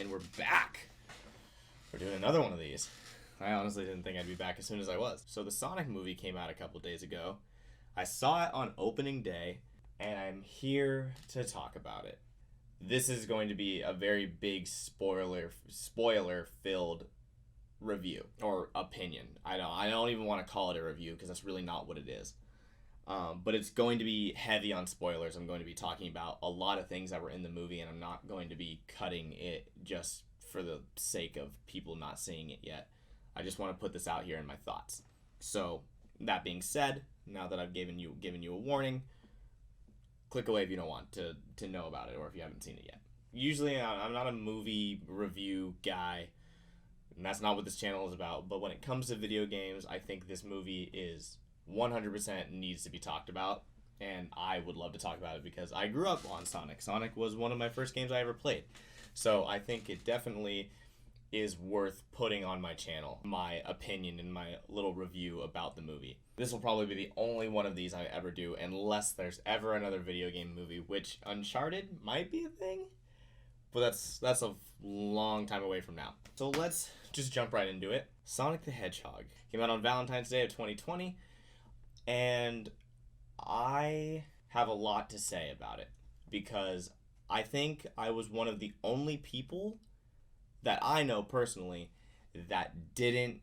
and we're back. We're doing another one of these. I honestly didn't think I'd be back as soon as I was. So the Sonic movie came out a couple days ago. I saw it on opening day, and I'm here to talk about it. This is going to be a very big spoiler-filled review or opinion. I don't even want to call it a review because that's really not what it is. But it's going to be heavy on spoilers. I'm going to be talking about a lot of things that were in the movie, and I'm not going to be cutting it just for the sake of people not seeing it yet. I just want to put this out here in my thoughts. So, that being said, now that I've given you a warning, click away if you don't want to know about it or if you haven't seen it yet. Usually, I'm not a movie review guy, and that's not what this channel is about, but when it comes to video games, I think this movie is 100% needs to be talked about, and I would love to talk about it because I grew up on Sonic. Sonic was one of my first games I ever played, so I think it definitely is worth putting on my channel, my opinion and my little review about the movie. This will probably be the only one of these I ever do unless there's ever another video game movie, which Uncharted might be a thing, but that's a long time away from now. So let's just jump right into it. Sonic the Hedgehog came out on Valentine's Day of 2020. And I have a lot to say about it because I think I was one of the only people that I know personally that didn't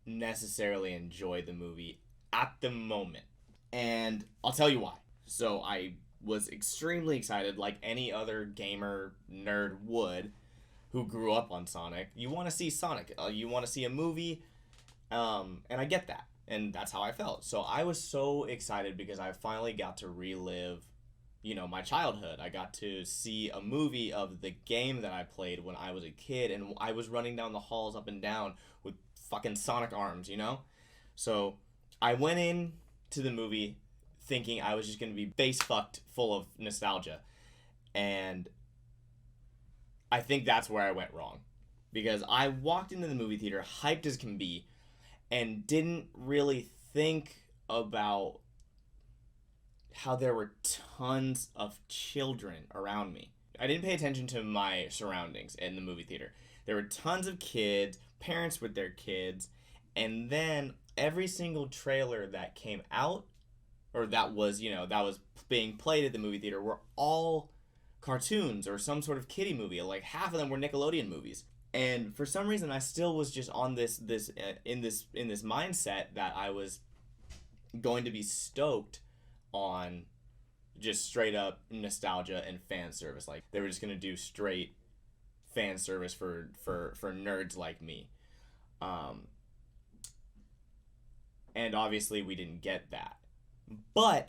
necessarily enjoy the movie at the moment. And I'll tell you why. So I was extremely excited, like any other gamer nerd would who grew up on Sonic. You want to see Sonic. You want to see a movie. And I get that. And that's how I felt. So I was so excited because I finally got to relive, my childhood. I got to see a movie of the game that I played when I was a kid, and I was running down the halls up and down with fucking Sonic arms, So I went in to the movie thinking I was just going to be base fucked full of nostalgia. And I think that's where I went wrong. Because I walked into the movie theater hyped as can be, and didn't really think about how there were tons of children around me. I didn't pay attention to my surroundings in the movie theater. There were tons of kids, parents with their kids, and then every single trailer that came out, or that was being played at the movie theater, were all cartoons or some sort of kiddie movie. Like half of them were Nickelodeon movies. And for some reason, I still was just on this mindset that I was going to be stoked on just straight up nostalgia and fan service. Like they were just gonna do straight fan service for nerds like me. And obviously, we didn't get that, but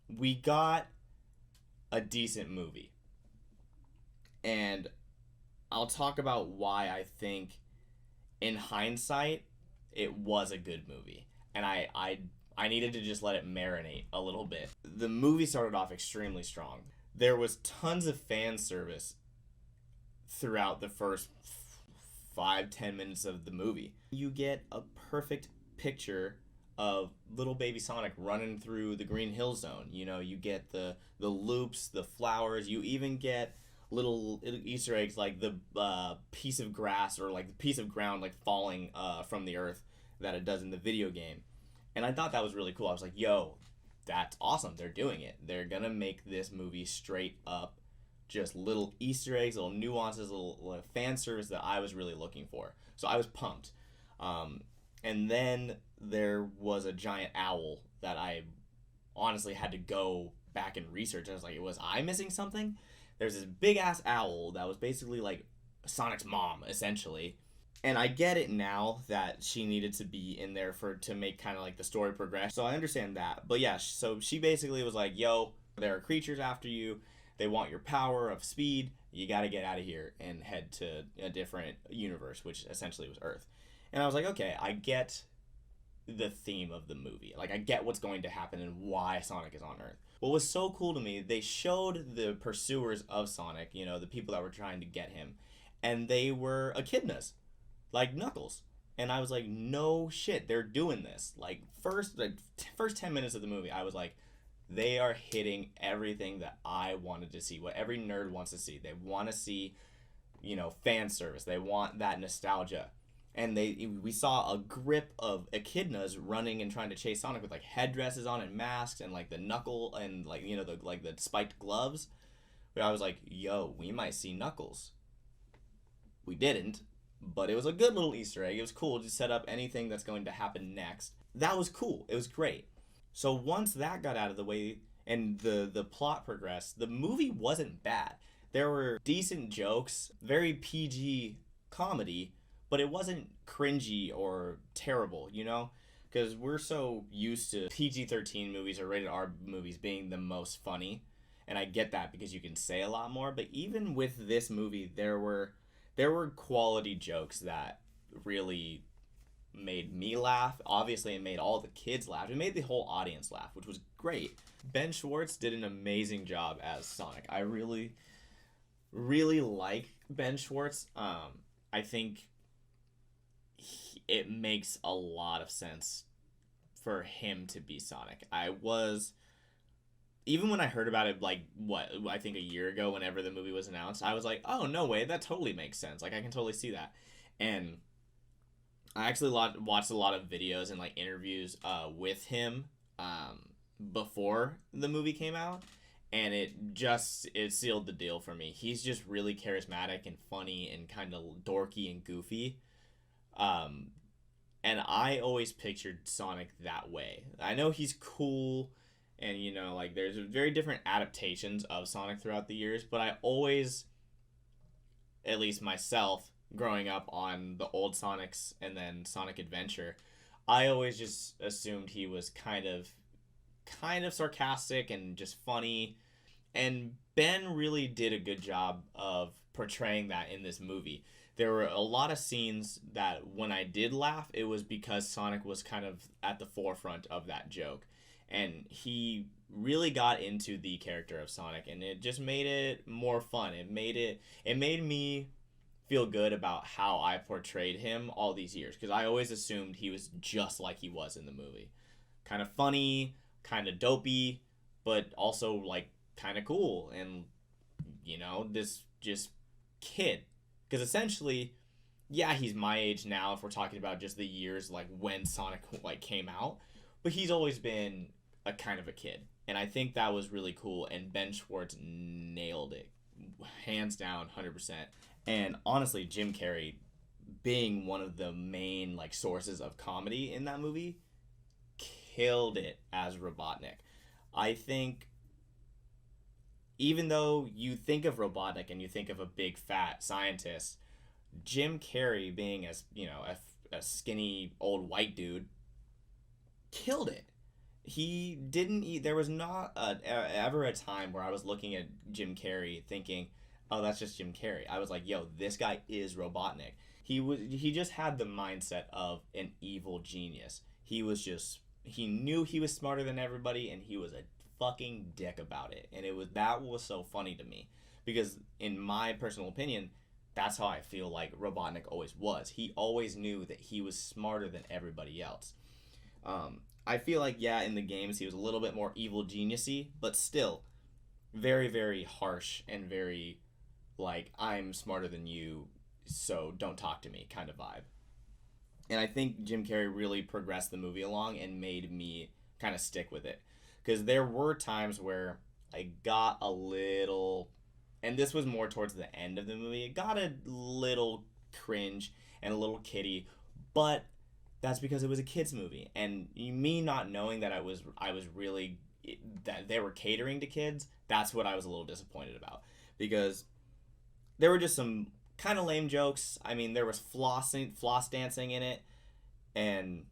we got a decent movie, and I'll talk about why I think, in hindsight, it was a good movie. And I needed to just let it marinate a little bit. The movie started off extremely strong. There was tons of fan service throughout the first 5-10 minutes of the movie. You get a perfect picture of little baby Sonic running through the Green Hill Zone. You get the loops, the flowers, you even get little Easter eggs like the piece of grass or like the piece of ground like falling from the earth that it does in the video game. And I thought that was really cool. I was like, yo, that's awesome. They're doing it. They're gonna make this movie straight up just little Easter eggs, little nuances, little fan service that I was really looking for. So I was pumped. And then there was a giant owl that I honestly had to go back and research. I was like, was I missing something? There's this big-ass owl that was basically like Sonic's mom, essentially. And I get it now that she needed to be in there to make kind of like the story progress. So I understand that. But yeah, so she basically was like, yo, there are creatures after you. They want your power of speed. You got to get out of here and head to a different universe, which essentially was Earth. And I was like, okay, I get the theme of the movie. Like, I get what's going to happen and why Sonic is on Earth. What was so cool to me, they showed the pursuers of Sonic, the people that were trying to get him, and they were echidnas, like Knuckles. And I was like, no shit, they're doing this. Like, first 10 minutes of the movie, I was like, they are hitting everything that I wanted to see, what every nerd wants to see. They want to see fan service. They want that nostalgia. And we saw a grip of echidnas running and trying to chase Sonic with like headdresses on and masks and like the knuckle and like the spiked gloves. But I was like, yo, we might see Knuckles. We didn't, but it was a good little Easter egg. It was cool to set up anything that's going to happen next. That was cool. It was great. So once that got out of the way and the plot progressed, the movie wasn't bad. There were decent jokes, very PG comedy, but it wasn't cringy or terrible, Because we're so used to PG-13 movies or rated R movies being the most funny, and I get that because you can say a lot more, but even with this movie, there were quality jokes that really made me laugh. Obviously, it made all the kids laugh. It made the whole audience laugh, which was great. Ben Schwartz did an amazing job as Sonic. I really, really like Ben Schwartz. I think it makes a lot of sense for him to be Sonic. Even when I heard about it, like, I think a year ago, whenever the movie was announced, I was like, oh, no way, that totally makes sense. Like, I can totally see that. And I actually watched a lot of videos and, like, interviews with him before the movie came out, and it sealed the deal for me. He's just really charismatic and funny and kind of dorky and goofy. And I always pictured Sonic that way. I know he's cool, and like there's very different adaptations of Sonic throughout the years, but I always, at least myself, growing up on the old Sonics and then Sonic Adventure, I always just assumed he was kind of sarcastic and just funny. And Ben really did a good job of portraying that in this movie. There were a lot of scenes that when I did laugh, it was because Sonic was kind of at the forefront of that joke. And he really got into the character of Sonic, and it just made it more fun. It made me feel good about how I portrayed him all these years, because I always assumed he was just like he was in the movie. Kind of funny, kind of dopey, but also like kind of cool, and this just kid. Because essentially, yeah, he's my age now if we're talking about just the years like when Sonic like came out, but he's always been a kind of a kid. And I think that was really cool, and Ben Schwartz nailed it. Hands down, 100%. And honestly, Jim Carrey being one of the main like sources of comedy in that movie killed it as Robotnik. I think even though you think of Robotnik and you think of a big fat scientist, Jim Carrey being as a skinny old white dude killed it. He didn't eat. There was not ever a time where I was looking at Jim Carrey thinking, oh, that's just Jim Carrey. I was like, yo, this guy is Robotnik. He just had the mindset of an evil genius. He knew he was smarter than everybody, and he was a fucking dick about it. And that was so funny to me, because in my personal opinion, that's how I feel like Robotnik always was. He always knew that he was smarter than everybody else. I feel like, yeah, in the games he was a little bit more evil geniusy, but still very, very harsh and very like, I'm smarter than you, so don't talk to me kind of vibe. And I think Jim Carrey really progressed the movie along and made me kind of stick with it. Because there were times where I got a little, and this was more towards the end of the movie, it got a little cringe and a little kiddie, but that's because it was a kids movie, and me not knowing that I was really, that they were catering to kids, that's what I was a little disappointed about, because there were just some kind of lame jokes. I mean, there was floss dancing in it, and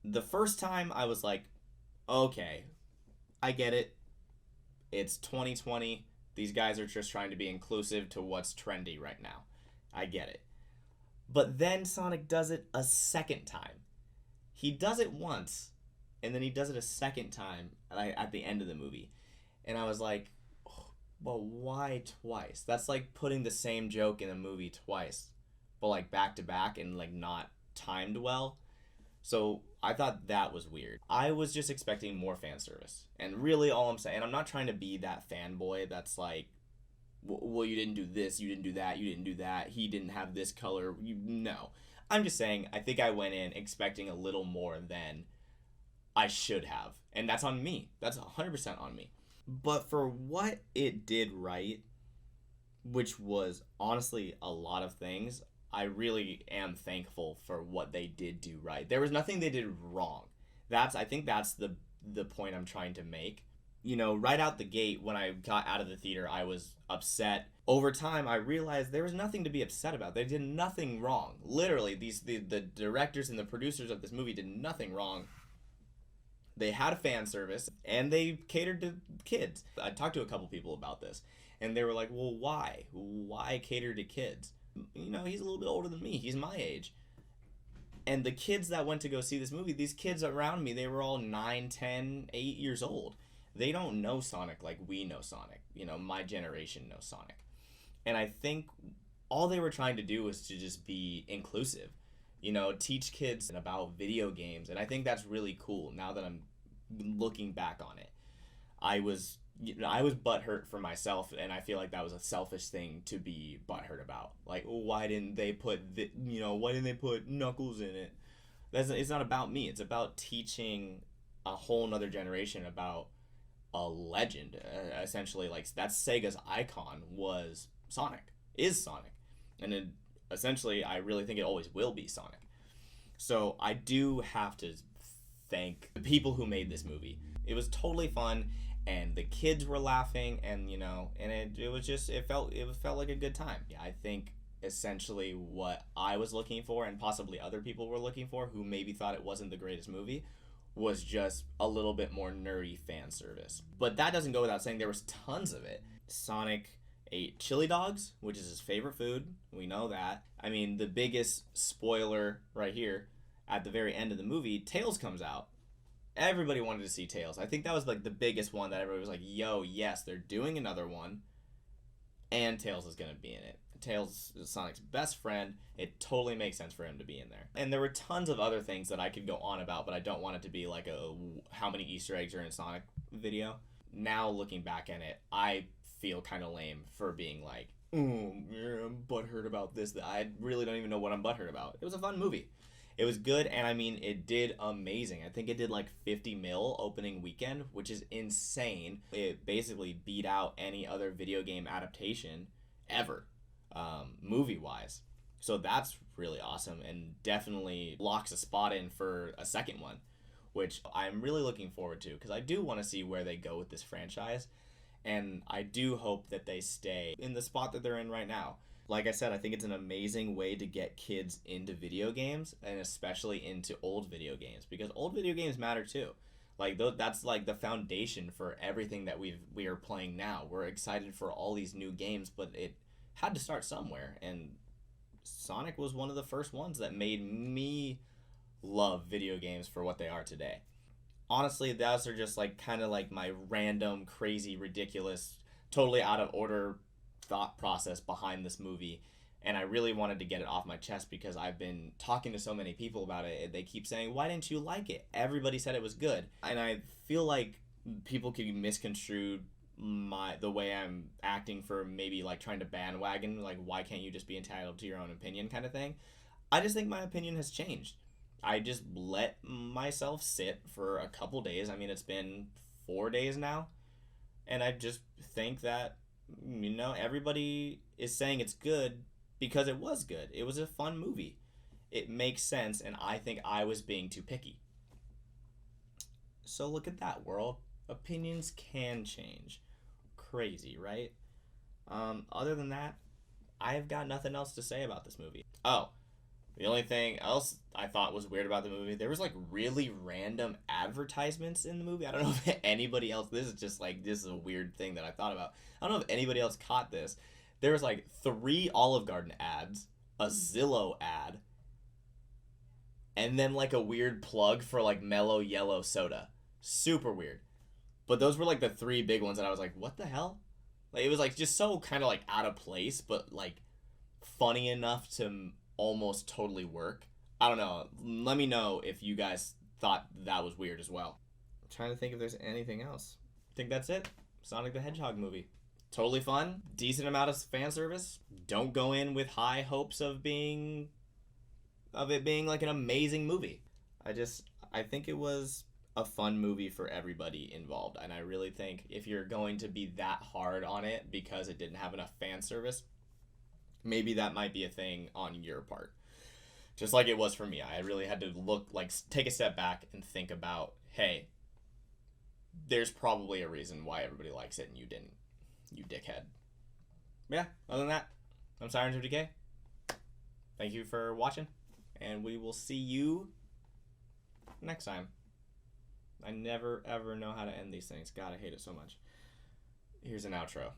the first time I was like, okay, I get it. It's 2020. These guys are just trying to be inclusive to what's trendy right now. I get it. But then Sonic does it a second time. He does it once, and then he does it a second time at the end of the movie. And I was like, oh, well, why twice? That's like putting the same joke in a movie twice, but like back to back and like not timed well. So I thought that was weird. I was just expecting more fan service. And really all I'm saying, I'm not trying to be that fanboy that's like, well, you didn't do this, you didn't do that, you didn't do that, he didn't have this color. No. I'm just saying, I think I went in expecting a little more than I should have. And that's on me. That's 100% on me. But for what it did right, which was honestly a lot of things, I really am thankful for what they did do right. There was nothing they did wrong. I think that's the point I'm trying to make. You know, right out the gate when I got out of the theater, I was upset. Over time, I realized there was nothing to be upset about. They did nothing wrong. Literally, the directors and the producers of this movie did nothing wrong. They had a fan service and they catered to kids. I talked to a couple people about this and they were like, well, why? Why cater to kids? You know, he's a little bit older than me. He's my age. And the kids that went to go see this movie, these kids around me, they were all 9, 10, 8 years old. They don't know Sonic like we know Sonic. You know, my generation knows Sonic. And I think all they were trying to do was to just be inclusive. You know, teach kids about video games. And I think that's really cool now that I'm looking back on it. I was butthurt for myself, and I feel like that was a selfish thing to be butthurt about. Like, why didn't they put why didn't they put Knuckles in it? It's not about me. It's about teaching a whole nother generation about a legend. Essentially, like, that's Sega's icon is Sonic, and essentially, I really think it always will be Sonic. So I do have to thank the people who made this movie. It was totally fun, and the kids were laughing, and it felt like a good time. Yeah, I think essentially what I was looking for, and possibly other people were looking for, who maybe thought it wasn't the greatest movie, was just a little bit more nerdy fan service. But that doesn't go without saying. There was tons of it. Sonic ate chili dogs, which is his favorite food. We know that. I mean, the biggest spoiler right here, at the very end of the movie, Tails comes out. Everybody wanted to see Tails. I think that was like the biggest one that everybody was like, yo, yes, they're doing another one, and Tails is going to be in it. Tails is Sonic's best friend. It totally makes sense for him to be in there. And there were tons of other things that I could go on about, but I don't want it to be like a how many Easter eggs are in Sonic video. Now looking back at it, I feel kind of lame for being like, yeah, I'm butthurt about this. I really don't even know what I'm butthurt about. It was a fun movie. It was good, and I mean, it did amazing. I think it did like 50 mil opening weekend, which is insane. It basically beat out any other video game adaptation ever, movie-wise. So that's really awesome, and definitely locks a spot in for a second one, which I'm really looking forward to, because I do want to see where they go with this franchise, and I do hope that they stay in the spot that they're in right now. Like I said, I think it's an amazing way to get kids into video games, and especially into old video games, because old video games matter too. Like, that's like the foundation for everything that we are playing now. We're excited for all these new games, but it had to start somewhere, and Sonic was one of the first ones that made me love video games for what they are today. Honestly, those are just like kind of like my random, crazy, ridiculous, totally out of order thought process behind this movie, and I really wanted to get it off my chest because I've been talking to so many people about it, and they keep saying, why didn't you like it? Everybody said it was good, and I feel like people could misconstrue the way I'm acting for maybe like trying to bandwagon, like, why can't you just be entitled to your own opinion kind of thing. I just think my opinion has changed. I just let myself sit for a couple days. I mean, it's been 4 days now, and I just think that, everybody is saying it's good because it was good. It was a fun movie. It makes sense, and I think I was being too picky. So look at that, world. Opinions can change. Crazy, right? Other than that, I've got nothing else to say about this movie. Oh, the only thing else I thought was weird about the movie, there was like really random advertisements in the movie. I don't know if anybody else, this is a weird thing that I thought about. I don't know if anybody else caught this. There was like 3 Olive Garden ads, a Zillow ad, and then like a weird plug for like Mellow Yellow soda. Super weird. But those were like the 3 big ones that I was like, what the hell? Like, it was like just so kind of like out of place, but like funny enough to almost totally work. I don't know. Let me know if you guys thought that was weird as well. I'm trying to think if there's anything else. I think that's it. Sonic the Hedgehog movie. totally fun, decent amount of fan service. Don't go in with high hopes of it being like an amazing movie. I think it was a fun movie for everybody involved, and I really think if you're going to be that hard on it because it didn't have enough fan service, maybe that might be a thing on your part. Just like it was for me. I really had to take a step back and think about, hey, there's probably a reason why everybody likes it and you didn't, you dickhead. Yeah, other than that, I'm Sirens of Decay. Thank you for watching, and we will see you next time. I never ever know how to end these things. God, I hate it so much. Here's an outro.